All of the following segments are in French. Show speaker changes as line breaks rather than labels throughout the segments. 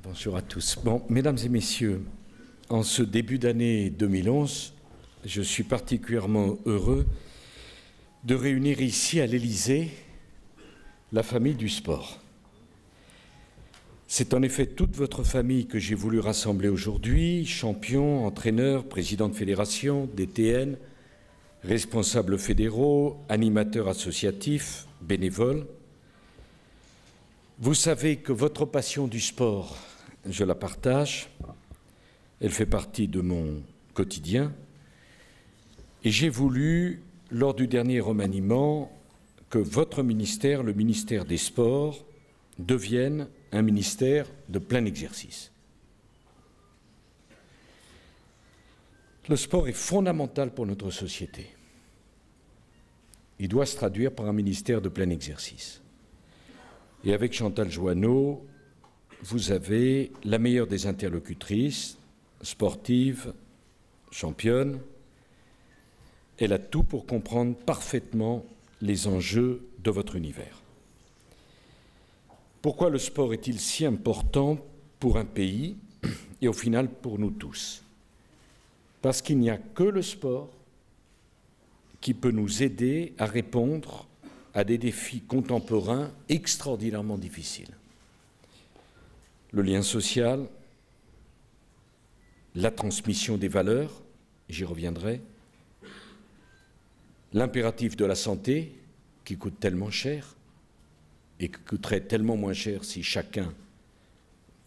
Bonjour à tous. Bon, mesdames et messieurs, en ce début d'année 2011, je suis particulièrement heureux de réunir ici à l'Élysée la famille du sport. C'est en effet toute votre famille que j'ai voulu rassembler aujourd'hui, champions, entraîneurs, présidents de fédération, DTN, responsables fédéraux, animateurs associatifs, bénévoles. Vous savez que votre passion du sport, je la partage, elle fait partie de mon quotidien, et j'ai voulu, lors du dernier remaniement, que votre ministère, le ministère des Sports, devienne un ministère de plein exercice. Le sport est fondamental pour notre société. Il doit se traduire par un ministère de plein exercice. Et avec Chantal Joanneau, vous avez la meilleure des interlocutrices, sportive, championne. Elle a tout pour comprendre parfaitement les enjeux de votre univers. Pourquoi le sport est-il si important pour un pays et au final pour nous tous? Parce qu'il n'y a que le sport qui peut nous aider à répondre à des défis contemporains extraordinairement difficiles. Le lien social, la transmission des valeurs, j'y reviendrai, l'impératif de la santé, qui coûte tellement cher, et qui coûterait tellement moins cher si chacun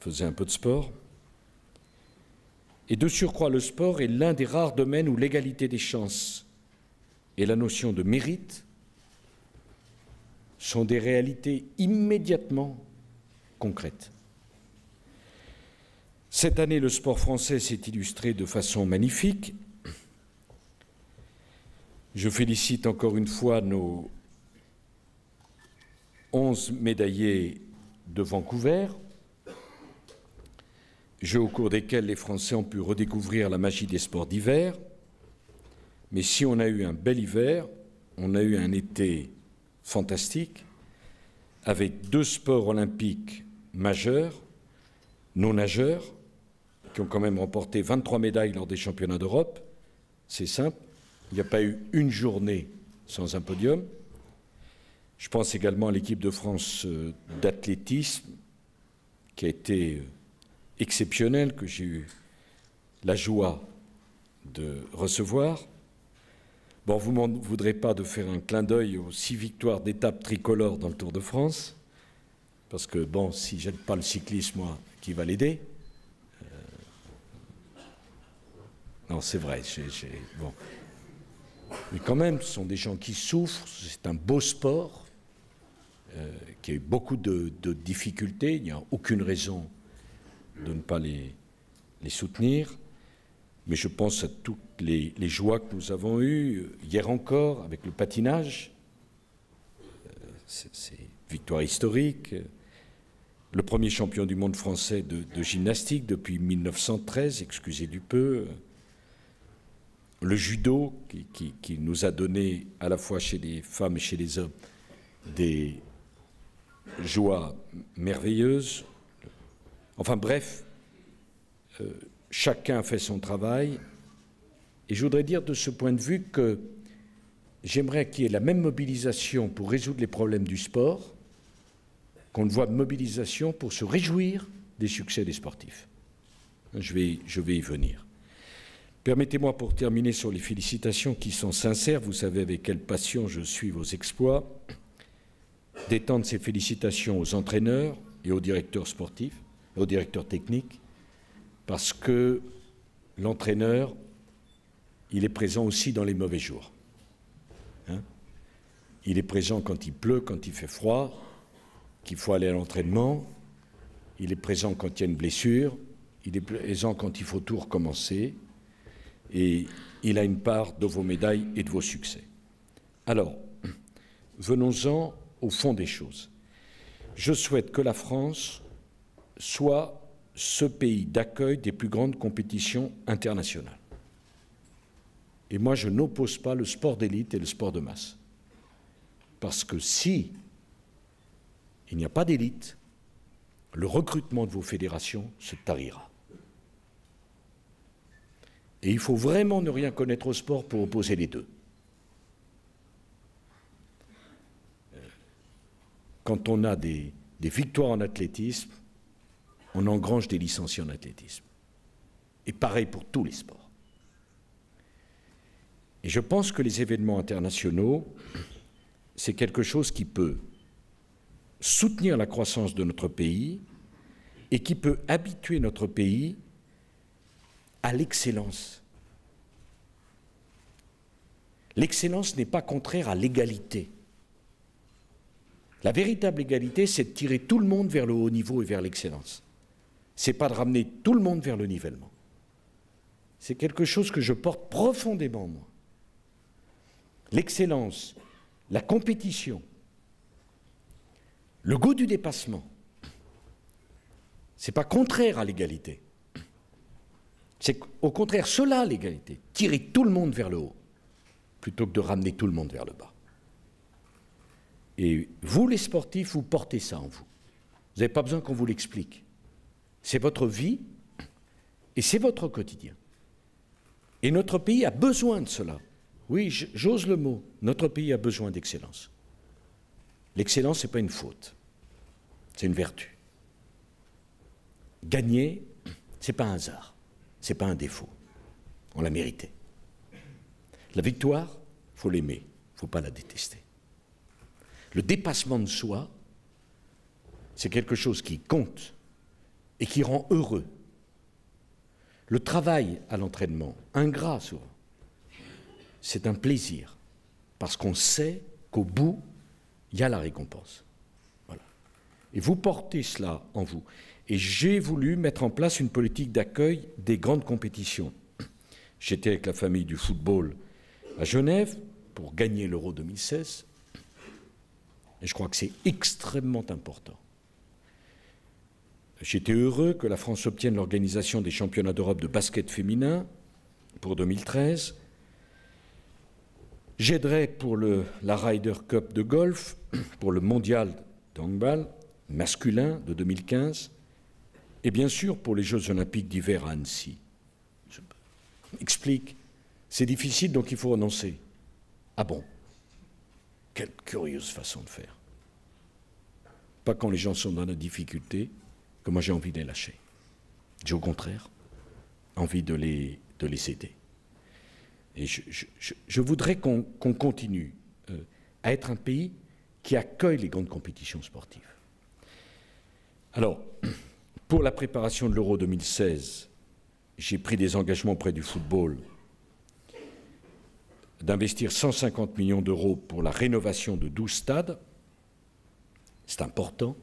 faisait un peu de sport. Et de surcroît, le sport est l'un des rares domaines où l'égalité des chances et la notion de mérite sont des réalités immédiatement concrètes. Cette année, le sport français s'est illustré de façon magnifique. Je félicite encore une fois nos 11 médaillés de Vancouver, jeux au cours desquels les Français ont pu redécouvrir la magie des sports d'hiver. Mais si on a eu un bel hiver, on a eu un été fantastique, avec 2 sports olympiques majeurs, nos nageurs, qui ont quand même remporté 23 médailles lors des championnats d'Europe. C'est simple, il n'y a pas eu une journée sans un podium. Je pense également à l'équipe de France d'athlétisme, qui a été exceptionnelle, que j'ai eu la joie de recevoir. Bon, vous ne m'en voudrez pas de faire un clin d'œil aux 6 victoires d'étape tricolores dans le Tour de France, parce que, bon, si je n'aide pas le cyclisme, moi, qui va l'aider? Non, c'est vrai, bon. Mais quand même, ce sont des gens qui souffrent, c'est un beau sport, qui a eu beaucoup de difficultés, il n'y a aucune raison de ne pas les soutenir. Mais je pense à toutes les joies que nous avons eues, hier encore, avec le patinage. C'est une victoire historique. Le premier champion du monde français de gymnastique depuis 1913, excusez du peu. Le judo, qui nous a donné, à la fois chez les femmes et chez les hommes, des joies merveilleuses. Enfin bref, chacun fait son travail, et je voudrais dire de ce point de vue que j'aimerais qu'il y ait la même mobilisation pour résoudre les problèmes du sport qu'on ne voit de mobilisation pour se réjouir des succès des sportifs. Je vais y venir. Permettez-moi pour terminer sur les félicitations qui sont sincères, vous savez avec quelle passion je suis vos exploits, d'étendre ces félicitations aux entraîneurs et aux directeurs sportifs, aux directeurs techniques, parce que l'entraîneur, il est présent aussi dans les mauvais jours. Hein? Il est présent quand il pleut, quand il fait froid, qu'il faut aller à l'entraînement. Il est présent quand il y a une blessure. Il est présent quand il faut tout recommencer. Et il a une part de vos médailles et de vos succès. Alors, venons-en au fond des choses. Je souhaite que la France soit ce pays d'accueil des plus grandes compétitions internationales. Et moi, je n'oppose pas le sport d'élite et le sport de masse. Parce que si il n'y a pas d'élite, le recrutement de vos fédérations se tarira. Et il faut vraiment ne rien connaître au sport pour opposer les deux. Quand on a des victoires en athlétisme, on engrange des licenciés en athlétisme. Et pareil pour tous les sports. Et je pense que les événements internationaux, c'est quelque chose qui peut soutenir la croissance de notre pays et qui peut habituer notre pays à l'excellence. L'excellence n'est pas contraire à l'égalité. La véritable égalité, c'est de tirer tout le monde vers le haut niveau et vers l'excellence. Ce n'est pas de ramener tout le monde vers le nivellement. C'est quelque chose que je porte profondément, moi. L'excellence, la compétition, le goût du dépassement, ce n'est pas contraire à l'égalité. C'est au contraire cela, l'égalité. Tirer tout le monde vers le haut, plutôt que de ramener tout le monde vers le bas. Et vous, les sportifs, vous portez ça en vous. Vous n'avez pas besoin qu'on vous l'explique. C'est votre vie et c'est votre quotidien. Et notre pays a besoin de cela. Oui, j'ose le mot. Notre pays a besoin d'excellence. L'excellence, ce n'est pas une faute. C'est une vertu. Gagner, ce n'est pas un hasard. Ce n'est pas un défaut. On l'a mérité. La victoire, il faut l'aimer. Il ne faut pas la détester. Le dépassement de soi, c'est quelque chose qui compte et qui rend heureux. Le travail à l'entraînement, ingrat souvent, c'est un plaisir, parce qu'on sait qu'au bout, il y a la récompense. Voilà. Et vous portez cela en vous. Et j'ai voulu mettre en place une politique d'accueil des grandes compétitions. J'étais avec la famille du football à Genève pour gagner l'Euro 2016. Et je crois que c'est extrêmement important. J'étais heureux que la France obtienne l'organisation des championnats d'Europe de basket féminin pour 2013. J'aiderai pour la Ryder Cup de golf, pour le mondial de handball masculin de 2015, et bien sûr pour les Jeux olympiques d'hiver à Annecy. Je m'explique, c'est difficile donc il faut renoncer. Ah bon? Quelle curieuse façon de faire. Pas quand les gens sont dans la difficulté, que moi j'ai envie de les lâcher. J'ai au contraire envie de les aider. Et je voudrais qu'on continue à être un pays qui accueille les grandes compétitions sportives. Alors, pour la préparation de l'Euro 2016, j'ai pris des engagements auprès du football d'investir 150 millions d'euros pour la rénovation de 12 stades. C'est important.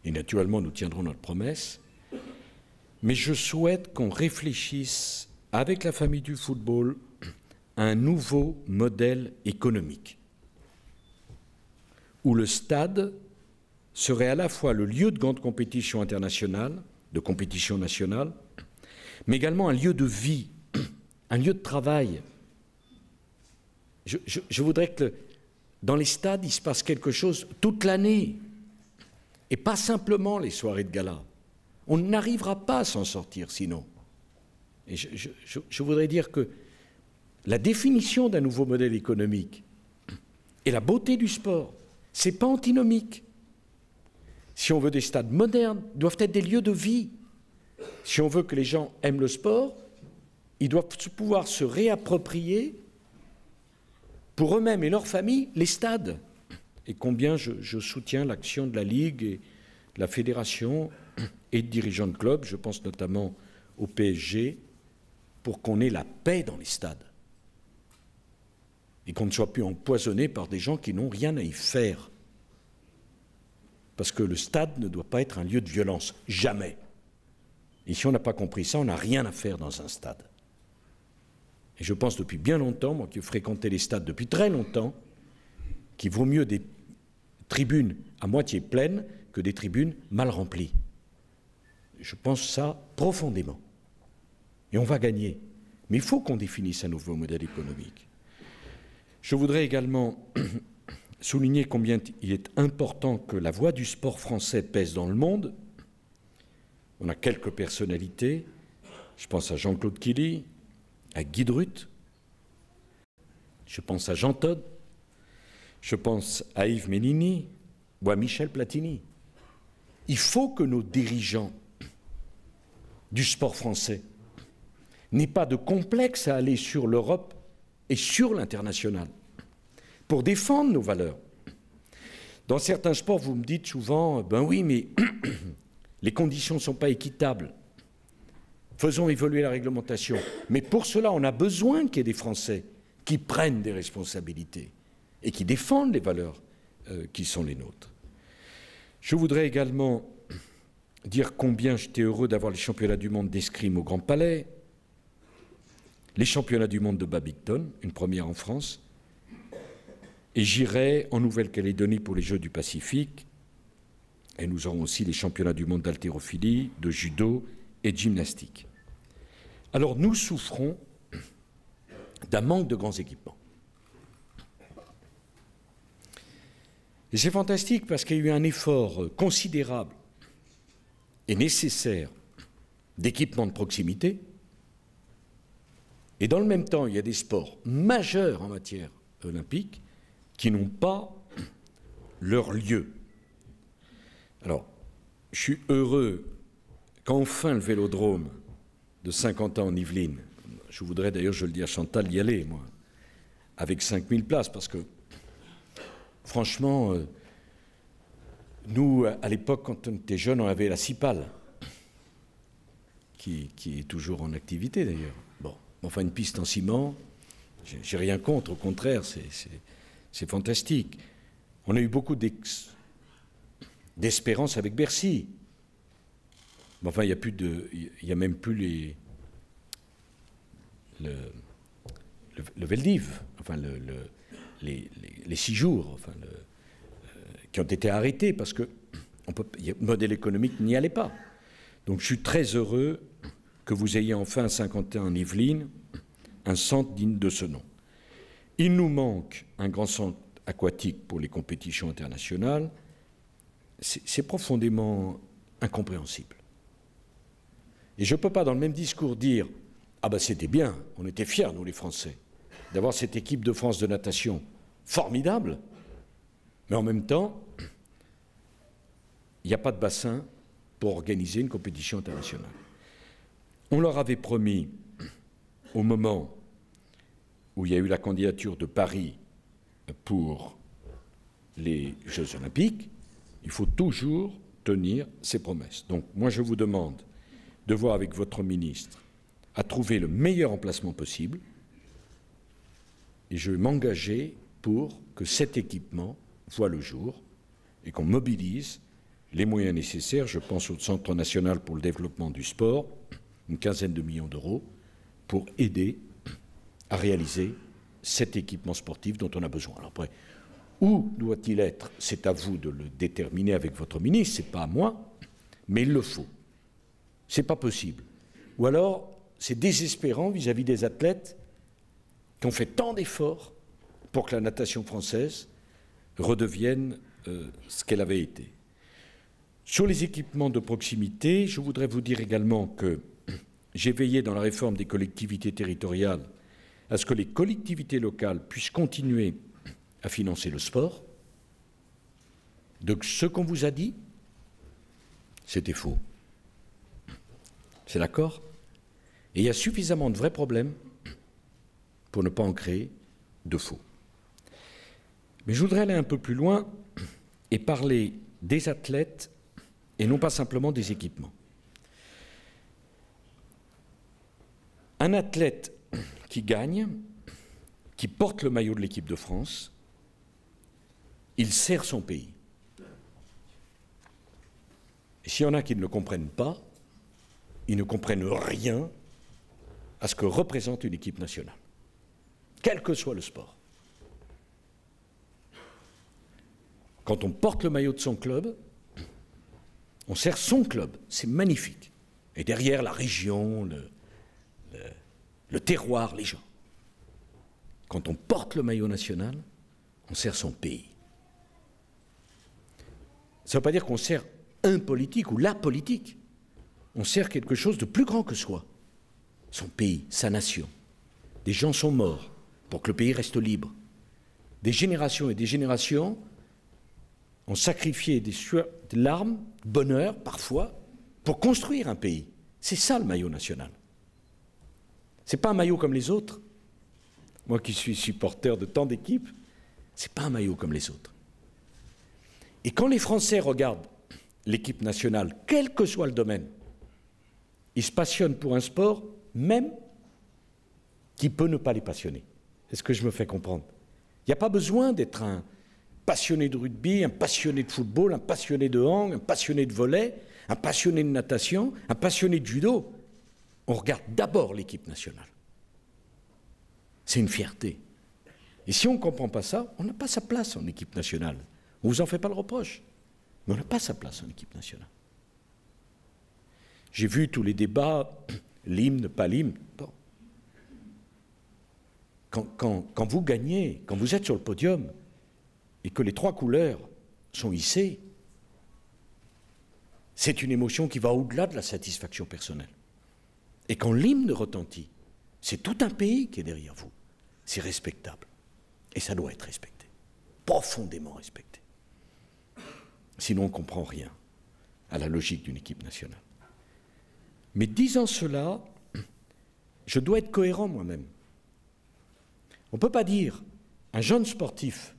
Et naturellement, nous tiendrons notre promesse. Mais je souhaite qu'on réfléchisse avec la famille du football à un nouveau modèle économique où le stade serait à la fois le lieu de grande compétition internationale, de compétition nationale, mais également un lieu de vie, un lieu de travail. Je voudrais que dans les stades, il se passe quelque chose toute l'année, et pas simplement les soirées de gala. On n'arrivera pas à s'en sortir sinon. Et je voudrais dire que la définition d'un nouveau modèle économique et la beauté du sport, ce n'est pas antinomique. Si on veut des stades modernes, ils doivent être des lieux de vie. Si on veut que les gens aiment le sport, ils doivent pouvoir se réapproprier pour eux-mêmes et leurs familles les stades. Et combien je soutiens l'action de la Ligue et de la Fédération et de dirigeants de clubs, je pense notamment au PSG, pour qu'on ait la paix dans les stades et qu'on ne soit plus empoisonné par des gens qui n'ont rien à y faire. Parce que le stade ne doit pas être un lieu de violence, jamais. Et si on n'a pas compris ça, on n'a rien à faire dans un stade. Et je pense depuis bien longtemps, moi qui ai fréquenté les stades depuis très longtemps, qu'il vaut mieux des tribunes à moitié pleines que des tribunes mal remplies. Je pense ça profondément. Et on va gagner. Mais il faut qu'on définisse un nouveau modèle économique. Je voudrais également souligner combien il est important que la voix du sport français pèse dans le monde. On a quelques personnalités. Je pense à Jean-Claude Killy, à Guy Drut, je pense à Jean Todt, je pense à Yves Ménini ou à Michel Platini. Il faut que nos dirigeants du sport français n'aient pas de complexe à aller sur l'Europe et sur l'international pour défendre nos valeurs. Dans certains sports, vous me dites souvent, ben oui, mais les conditions ne sont pas équitables. Faisons évoluer la réglementation. Mais pour cela, on a besoin qu'il y ait des Français qui prennent des responsabilités et qui défendent les valeurs qui sont les nôtres. Je voudrais également dire combien j'étais heureux d'avoir les championnats du monde d'escrime au Grand Palais, les championnats du monde de badminton, une première en France, et j'irai en Nouvelle-Calédonie pour les Jeux du Pacifique, et nous aurons aussi les championnats du monde d'haltérophilie, de judo et de gymnastique. Alors nous souffrons d'un manque de grands équipements. Et c'est fantastique parce qu'il y a eu un effort considérable et nécessaire d'équipements de proximité. Et dans le même temps, il y a des sports majeurs en matière olympique qui n'ont pas leur lieu. Alors, je suis heureux qu'enfin le vélodrome de Saint-Quentin en Yvelines, je voudrais d'ailleurs, je le dis à Chantal, y aller, moi, avec 5000 places, parce que, franchement, nous, à l'époque, quand on était jeunes, on avait la Cipale, qui est toujours en activité d'ailleurs. Bon, enfin, une piste en ciment, j'ai rien contre, au contraire, c'est fantastique. On a eu beaucoup d'espérance avec Bercy. Mais enfin, il n'y a même plus le Veldiv, enfin les 6 jours, enfin qui ont été arrêtés parce que le modèle économique n'y allait pas. Donc je suis très heureux que vous ayez enfin à Saint-Quentin en Yvelines un centre digne de ce nom. Il nous manque un grand centre aquatique pour les compétitions internationales. C'est profondément incompréhensible. Et je ne peux pas, dans le même discours, dire « Ah ben c'était bien, on était fiers, nous les Français, d'avoir cette équipe de France de natation formidable, mais en même temps, il n'y a pas de bassin pour organiser une compétition internationale. » On leur avait promis, au moment où il y a eu la candidature de Paris pour les Jeux Olympiques, il faut toujours tenir ses promesses. Donc moi je vous demande de voir avec votre ministre à trouver le meilleur emplacement possible et je vais m'engager pour que cet équipement voit le jour et qu'on mobilise les moyens nécessaires. Je pense au Centre national pour le développement du sport, une quinzaine de millions d'euros, pour aider à réaliser cet équipement sportif dont on a besoin. Alors après, où doit-il être? C'est à vous de le déterminer avec votre ministre, ce n'est pas à moi, mais il le faut. Ce n'est pas possible. Ou alors, c'est désespérant vis-à-vis des athlètes qui ont fait tant d'efforts pour que la natation française redevienne ce qu'elle avait été. Sur les équipements de proximité, je voudrais vous dire également que j'ai veillé dans la réforme des collectivités territoriales à ce que les collectivités locales puissent continuer à financer le sport. Donc ce qu'on vous a dit, c'était faux. C'est d'accord? Et il y a suffisamment de vrais problèmes pour ne pas en créer de faux. Mais je voudrais aller un peu plus loin et parler des athlètes et non pas simplement des équipements. Un athlète qui gagne, qui porte le maillot de l'équipe de France, il sert son pays. Et s'il y en a qui ne le comprennent pas, ils ne comprennent rien à ce que représente une équipe nationale, quel que soit le sport. Quand on porte le maillot de son club, on sert son club, c'est magnifique. Et derrière, la région, le terroir, les gens. Quand on porte le maillot national, on sert son pays. Ça ne veut pas dire qu'on sert un politique ou la politique. on sert quelque chose de plus grand que soi, son pays, sa nation. Des gens sont morts pour que le pays reste libre. Des générations et des générations ont sacrifié des sueurs, des larmes, bonheur parfois, pour construire un pays. C'est ça le maillot national. Ce n'est pas un maillot comme les autres. Moi qui suis supporter de tant d'équipes, ce n'est pas un maillot comme les autres. Et quand les Français regardent l'équipe nationale, quel que soit le domaine, ils se passionnent pour un sport, même qui peut ne pas les passionner. Est-ce que je me fais comprendre? Il n'y a pas besoin d'être un passionné de rugby, un passionné de football, un passionné de hand, un passionné de volley, un passionné de natation, un passionné de judo. On regarde d'abord l'équipe nationale. C'est une fierté. Et si on ne comprend pas ça, on n'a pas sa place en équipe nationale. On ne vous en fait pas le reproche. Mais on n'a pas sa place en équipe nationale. J'ai vu tous les débats, l'hymne, pas l'hymne. Bon. Quand vous gagnez, quand vous êtes sur le podium, et que les 3 couleurs sont hissées, c'est une émotion qui va au-delà de la satisfaction personnelle. Et quand l'hymne retentit, c'est tout un pays qui est derrière vous. C'est respectable. Et ça doit être respecté. Profondément respecté. Sinon, on ne comprend rien à la logique d'une équipe nationale. Mais disant cela, je dois être cohérent moi-même. On ne peut pas dire un jeune sportif,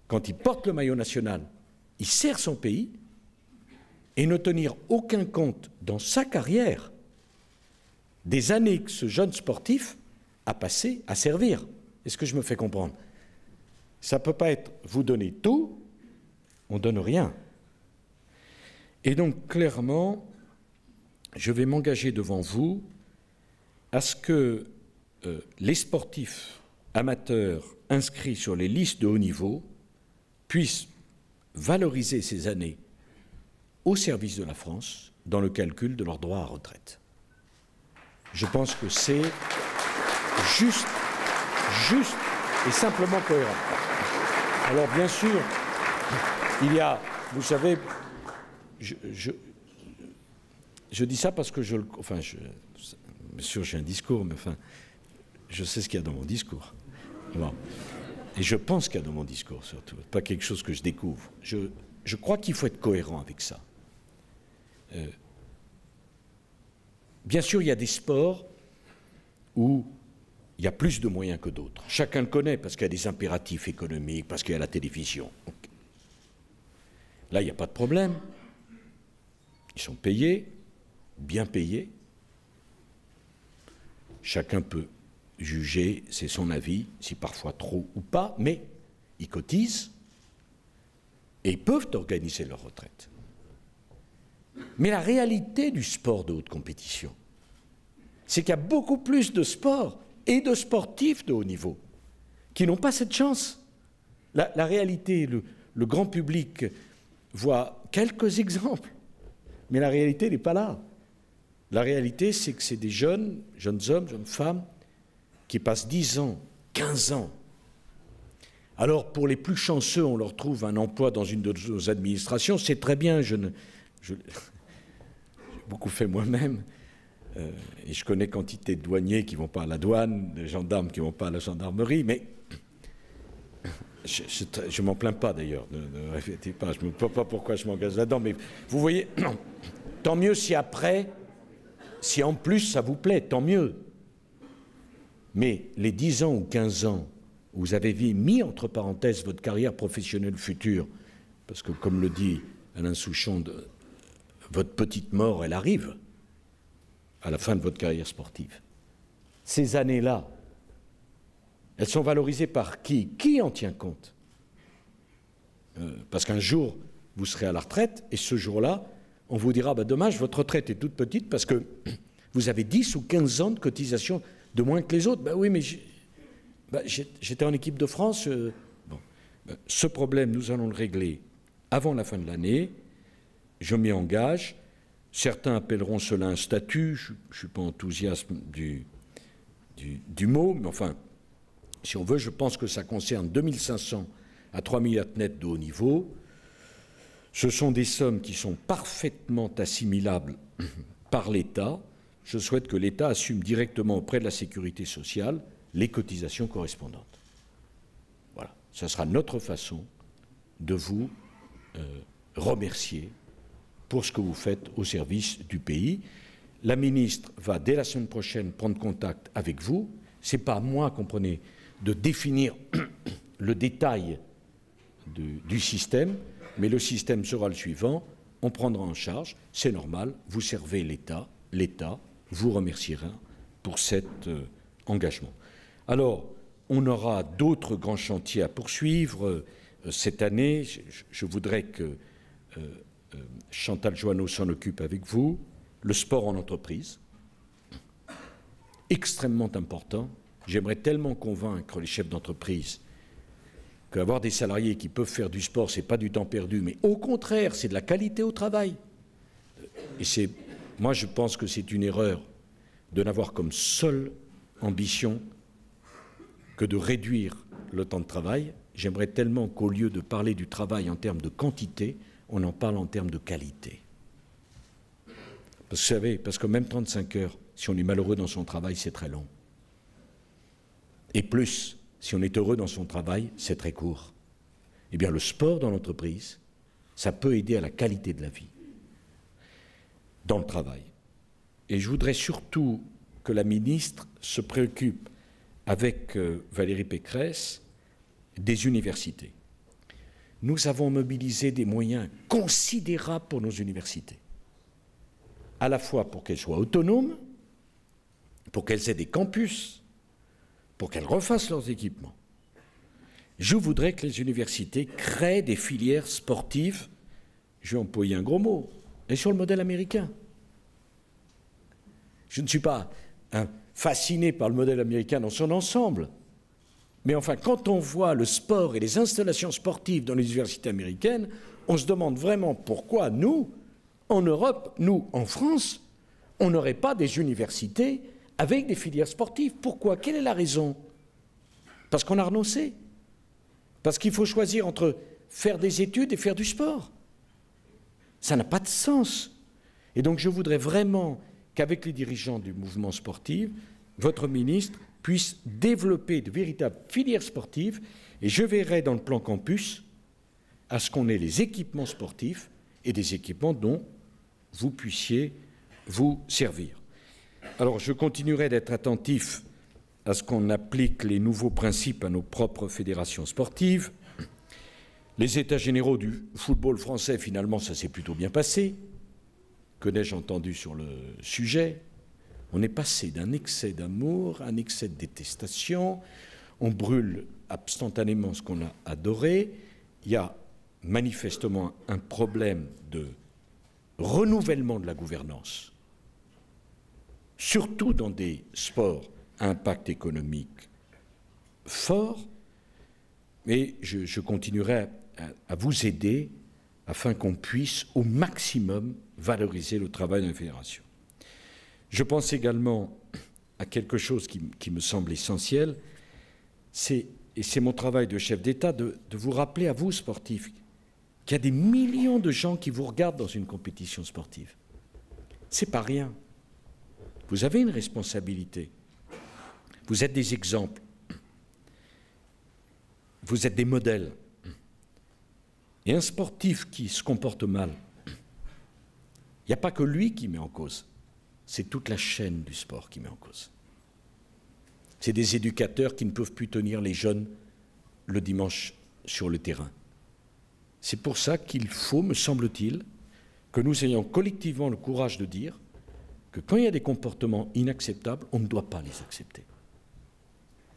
quand il porte le maillot national, il sert son pays et ne tenir aucun compte dans sa carrière des années que ce jeune sportif a passé à servir. Est-ce que je me fais comprendre? Ça ne peut pas être vous donnez tout, on ne donne rien. Et donc, clairement, je vais m'engager devant vous à ce que les sportifs amateurs inscrits sur les listes de haut niveau puissent valoriser ces années au service de la France dans le calcul de leur droit à retraite. Je pense que c'est juste et simplement cohérent. Alors bien sûr, il y a, vous savez, je dis ça parce que bien sûr j'ai un discours, mais enfin, je sais ce qu'il y a dans mon discours. Bon. Et je pense qu'il y a dans mon discours surtout, pas quelque chose que je découvre. Je crois qu'il faut être cohérent avec ça. Bien sûr, il y a des sports où il y a plus de moyens que d'autres. Chacun le connaît parce qu'il y a des impératifs économiques, parce qu'il y a la télévision. Okay. Là, il n'y a pas de problème. Ils sont payés, bien payés. Chacun peut juger, c'est son avis, si parfois trop ou pas, mais ils cotisent et ils peuvent organiser leur retraite. Mais la réalité du sport de haute compétition, c'est qu'il y a beaucoup plus de sports et de sportifs de haut niveau qui n'ont pas cette chance. La réalité, le grand public voit quelques exemples, mais la réalité n'est pas là. La réalité, c'est que c'est des jeunes hommes, jeunes femmes, qui passent 10 ans, 15 ans. Alors, pour les plus chanceux, on leur trouve un emploi dans une de nos administrations, c'est très bien, j'ai beaucoup fait moi-même, et je connais quantité de douaniers qui ne vont pas à la douane, de gendarmes qui ne vont pas à la gendarmerie, mais je ne m'en plains pas d'ailleurs, ne répétez pas, je ne me vois pas pourquoi je m'engage là-dedans, mais vous voyez, tant mieux si après, si en plus ça vous plaît, tant mieux. Mais les 10 ans ou 15 ans où vous avez mis entre parenthèses votre carrière professionnelle future, parce que comme le dit Alain Souchon, votre petite mort, elle arrive à la fin de votre carrière sportive. Ces années-là, elles sont valorisées par qui? Qui en tient compte? Parce qu'un jour, vous serez à la retraite, et ce jour-là, on vous dira, bah, dommage, votre retraite est toute petite parce que vous avez 10 ou 15 ans de cotisation de moins que les autres. Ben oui, mais j'étais en équipe de France. Bon. Ce problème, nous allons le régler avant la fin de l'année. Je m'y engage. Certains appelleront cela un statut. Je ne suis pas enthousiaste du mot, mais enfin, si on veut, je pense que ça concerne 2500 à 3000 athlètes de haut niveau. Ce sont des sommes qui sont parfaitement assimilables par l'État, je souhaite que l'État assume directement auprès de la sécurité sociale les cotisations correspondantes. Voilà, ce sera notre façon de vous remercier pour ce que vous faites au service du pays. La ministre va, dès la semaine prochaine, prendre contact avec vous. Ce n'est pas à moi, comprenez, de définir le détail du système, mais le système sera le suivant. On prendra en charge, c'est normal, vous servez l'État, l'État vous remerciera pour cet engagement. Alors, on aura d'autres grands chantiers à poursuivre cette année. Je voudrais que Chantal Joanneau s'en occupe avec vous. Le sport en entreprise, extrêmement important. J'aimerais tellement convaincre les chefs d'entreprise qu'avoir des salariés qui peuvent faire du sport, ce n'est pas du temps perdu, mais au contraire, c'est de la qualité au travail. Et moi, je pense que c'est une erreur de n'avoir comme seule ambition que de réduire le temps de travail. J'aimerais tellement qu'au lieu de parler du travail en termes de quantité, on en parle en termes de qualité. Parce que vous savez, parce que même 35 heures, si on est malheureux dans son travail, c'est très long. Et plus, si on est heureux dans son travail, c'est très court. Eh bien, le sport dans l'entreprise, ça peut aider à la qualité de la vie dans le travail. Et je voudrais surtout que la ministre se préoccupe avec Valérie Pécresse des universités. Nous avons mobilisé des moyens considérables pour nos universités, à la fois pour qu'elles soient autonomes, pour qu'elles aient des campus, pour qu'elles refassent leurs équipements. Je voudrais que les universités créent des filières sportives, je vais employer un gros mot, et sur le modèle américain. Je ne suis pas fasciné par le modèle américain dans son ensemble, mais enfin, quand on voit le sport et les installations sportives dans les universités américaines, on se demande vraiment pourquoi nous, en Europe, nous, en France, on n'aurait pas des universités avec des filières sportives. Pourquoi? Quelle est la raison? Parce qu'on a renoncé. Parce qu'il faut choisir entre faire des études et faire du sport. Ça n'a pas de sens. Et donc je voudrais vraiment qu'avec les dirigeants du mouvement sportif, votre ministre puisse développer de véritables filières sportives, et je verrai dans le plan campus à ce qu'on ait les équipements sportifs et des équipements dont vous puissiez vous servir. Alors je continuerai d'être attentif à ce qu'on applique les nouveaux principes à nos propres fédérations sportives. Les états généraux du football français, finalement, ça s'est plutôt bien passé. Que n'ai-je entendu sur le sujet? On est passé d'un excès d'amour à un excès de détestation. On brûle instantanément ce qu'on a adoré. Il y a manifestement un problème de renouvellement de la gouvernance, surtout dans des sports à impact économique fort. Mais je continuerai à vous aider afin qu'on puisse au maximum valoriser le travail de la fédération. Je pense également à quelque chose qui me semble essentiel, et c'est mon travail de chef d'État, de vous rappeler à vous, sportifs, qu'il y a des millions de gens qui vous regardent dans une compétition sportive. C'est pas rien. Vous avez une responsabilité. Vous êtes des exemples. Vous êtes des modèles. Et un sportif qui se comporte mal, il n'y a pas que lui qui met en cause. C'est toute la chaîne du sport qui met en cause. C'est des éducateurs qui ne peuvent plus tenir les jeunes le dimanche sur le terrain. C'est pour ça qu'il faut, me semble-t-il, que nous ayons collectivement le courage de dire que quand il y a des comportements inacceptables, on ne doit pas les accepter.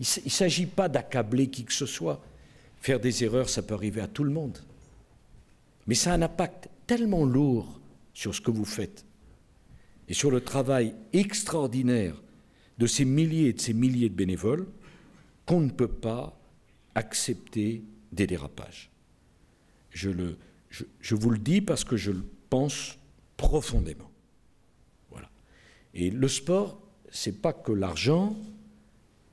Il ne s'agit pas d'accabler qui que ce soit. Faire des erreurs, ça peut arriver à tout le monde. Mais ça a un impact tellement lourd sur ce que vous faites et sur le travail extraordinaire de ces milliers et de ces milliers de bénévoles qu'on ne peut pas accepter des dérapages. Je vous le dis parce que je le pense profondément. Voilà. Et le sport, ce n'est pas que l'argent,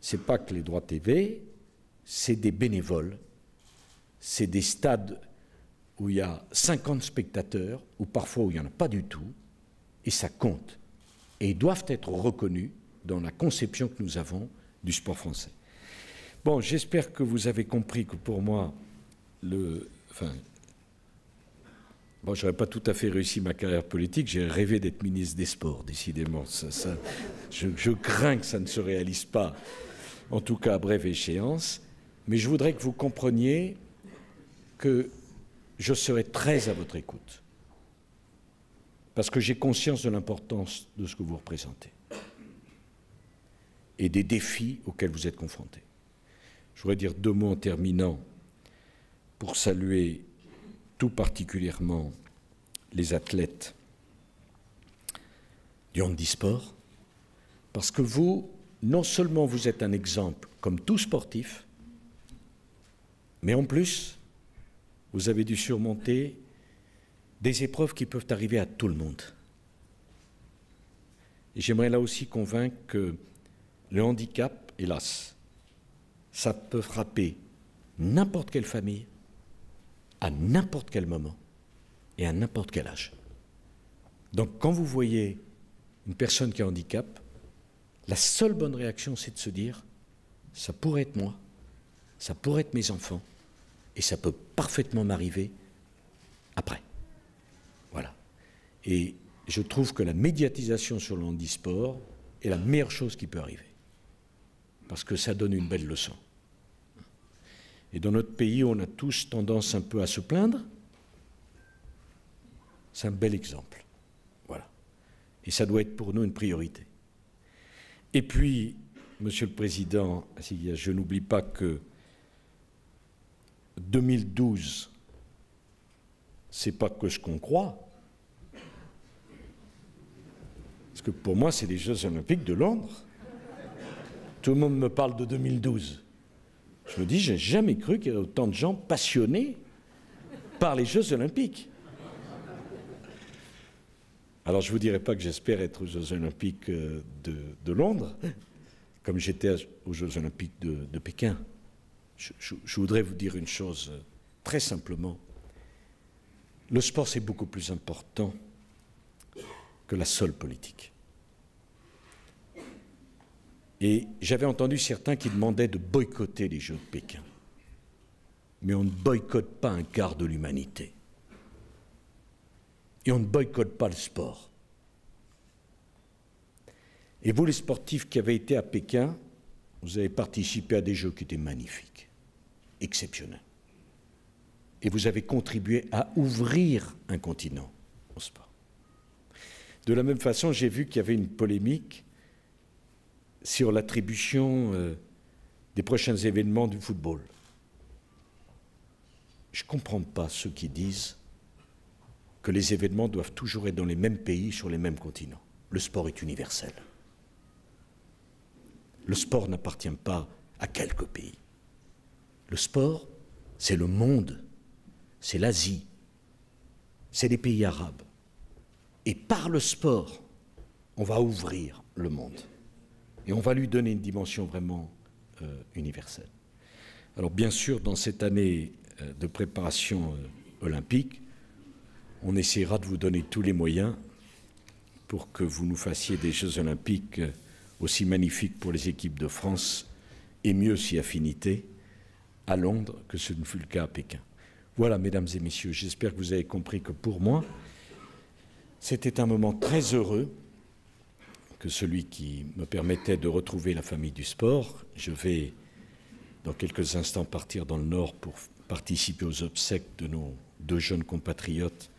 ce n'est pas que les droits TV, c'est des bénévoles, c'est des stades où il y a 50 spectateurs, ou parfois où il n'y en a pas du tout, et ça compte. et doivent être reconnus dans la conception que nous avons du sport français. Bon, j'espère que vous avez compris que pour moi, bon, je n'aurais pas tout à fait réussi ma carrière politique, j'ai rêvé d'être ministre des Sports, décidément. Je crains que ça ne se réalise pas, en tout cas à brève échéance, mais je voudrais que vous compreniez que je serai très à votre écoute, parce que j'ai conscience de l'importance de ce que vous représentez et des défis auxquels vous êtes confrontés. Je voudrais dire 2 mots en terminant pour saluer tout particulièrement les athlètes du handisport, parce que vous, non seulement vous êtes un exemple comme tout sportif, mais en plus, vous avez dû surmonter des épreuves qui peuvent arriver à tout le monde. Et j'aimerais là aussi convaincre que le handicap, hélas, ça peut frapper n'importe quelle famille, à n'importe quel moment et à n'importe quel âge. Donc quand vous voyez une personne qui a un handicap, la seule bonne réaction, c'est de se dire « ça pourrait être moi, ça pourrait être mes enfants, et ça peut parfaitement m'arriver après ». Voilà. Et je trouve que la médiatisation sur le handisport est la meilleure chose qui peut arriver, parce que ça donne une belle leçon. Et dans notre pays, on a tous tendance un peu à se plaindre. C'est un bel exemple. Voilà. Et ça doit être pour nous une priorité. Et puis, Monsieur le Président, je n'oublie pas que 2012, c'est pas que ce qu'on croit. Parce que pour moi, c'est les Jeux Olympiques de Londres. Tout le monde me parle de 2012. Je me dis, j'ai jamais cru qu'il y avait autant de gens passionnés par les Jeux Olympiques. Alors, je ne vous dirai pas que j'espère être aux Jeux Olympiques de Londres, comme j'étais aux Jeux Olympiques de Pékin. Je voudrais vous dire une chose très simplement. Le sport, c'est beaucoup plus important que la seule politique. Et j'avais entendu certains qui demandaient de boycotter les Jeux de Pékin. Mais on ne boycotte pas un quart de l'humanité. Et on ne boycotte pas le sport. Et vous, les sportifs qui avez été à Pékin, vous avez participé à des Jeux qui étaient magnifiques, exceptionnels. Et vous avez contribué à ouvrir un continent au sport. De la même façon, j'ai vu qu'il y avait une polémique sur l'attribution des prochains événements du football. Je ne comprends pas ceux qui disent que les événements doivent toujours être dans les mêmes pays, sur les mêmes continents. Le sport est universel. Le sport n'appartient pas à quelques pays. Le sport, c'est le monde, c'est l'Asie, c'est les pays arabes. Et par le sport, on va ouvrir le monde. Et on va lui donner une dimension vraiment universelle. Alors bien sûr, dans cette année de préparation olympique, on essaiera de vous donner tous les moyens pour que vous nous fassiez des Jeux olympiques aussi magnifiques pour les équipes de France et mieux si affinité à Londres que ce ne fut le cas à Pékin. Voilà, mesdames et messieurs, j'espère que vous avez compris que pour moi, c'était un moment très heureux que celui qui me permettait de retrouver la famille du sport. Je vais, dans quelques instants, partir dans le Nord pour participer aux obsèques de nos 2 jeunes compatriotes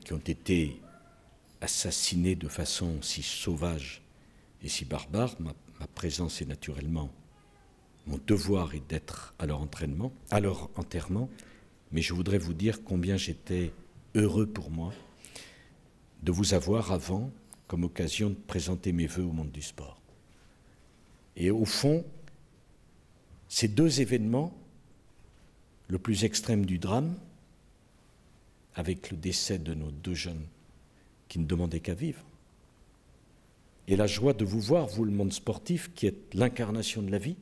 qui ont été assassinés de façon si sauvage et si barbare. Ma présence est naturellement, mon devoir est d'être à leur enterrement, mais je voudrais vous dire combien j'étais heureux pour moi de vous avoir avant comme occasion de présenter mes vœux au monde du sport. Et au fond, ces 2 événements, le plus extrême du drame, avec le décès de nos 2 jeunes qui ne demandaient qu'à vivre, et la joie de vous voir, vous, le monde sportif, qui êtes l'incarnation de la vie,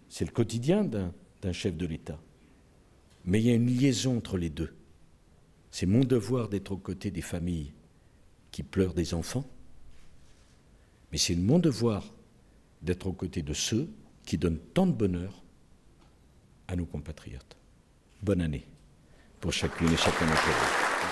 c'est le quotidien d'un chef de l'État. Mais il y a une liaison entre les 2. C'est mon devoir d'être aux côtés des familles qui pleurent des enfants, Mais c'est mon devoir d'être aux côtés de ceux qui donnent tant de bonheur à nos compatriotes. Bonne année pour chacune et chacun d'entre vous.